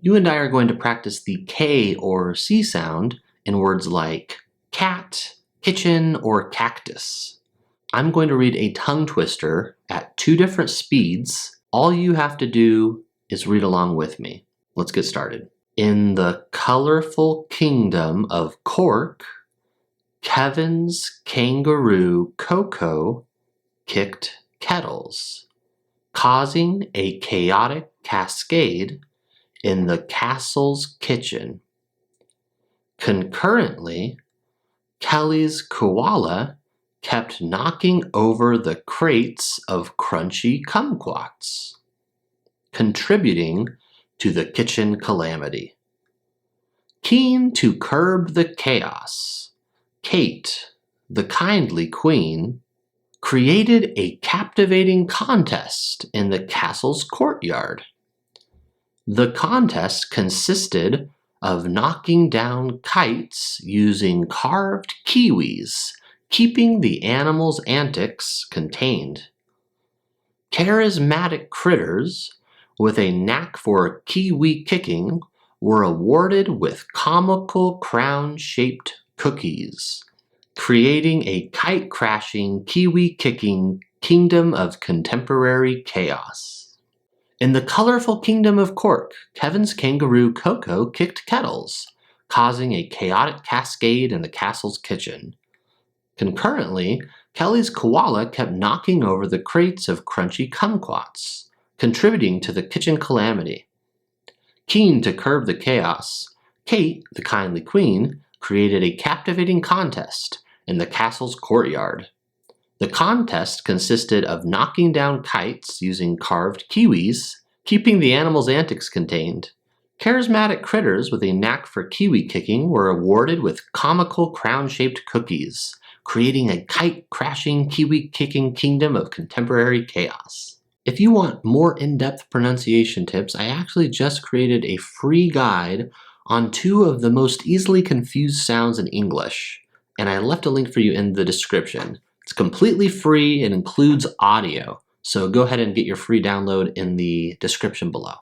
You and I are going to practice the K or C sound in words like cat, kitchen, or cactus. I'm going to read a tongue twister at 2 different speeds. All you have to do is read along with me. Let's get started. In the colorful kingdom of Cork, Kevin's kangaroo Coco kicked kettles, causing a chaotic cascade in the castle's kitchen. Concurrently, Kelly's koala kept knocking over the crates of crunchy kumquats, contributing to the kitchen calamity. Keen to curb the chaos, Kate, the kindly queen, created a captivating contest in the castle's courtyard. The contest consisted of knocking down kites using carved kiwis, keeping the animals' antics contained. Charismatic critters with a knack for kiwi kicking were awarded with comical crown-shaped cookies, creating a kite-crashing, kiwi-kicking kingdom of contemporary chaos. In the colorful kingdom of Cork, Kevin's kangaroo Coco kicked kettles, causing a chaotic cascade in the castle's kitchen. Concurrently, Kelly's koala kept knocking over the crates of crunchy kumquats, contributing to the kitchen calamity. Keen to curb the chaos, Kate, the kindly queen, created a captivating contest in the castle's courtyard. The contest consisted of knocking down kites using carved kiwis, keeping the animals' antics contained. Charismatic critters with a knack for kiwi kicking were awarded with comical crown-shaped cookies, creating a kite-crashing, kiwi-kicking kingdom of contemporary chaos. If you want more in-depth pronunciation tips, I actually just created a free guide on 2 of the most easily confused sounds in English, and I left a link for you in the description. It's completely free. It includes audio. So go ahead and get your free download in the description below.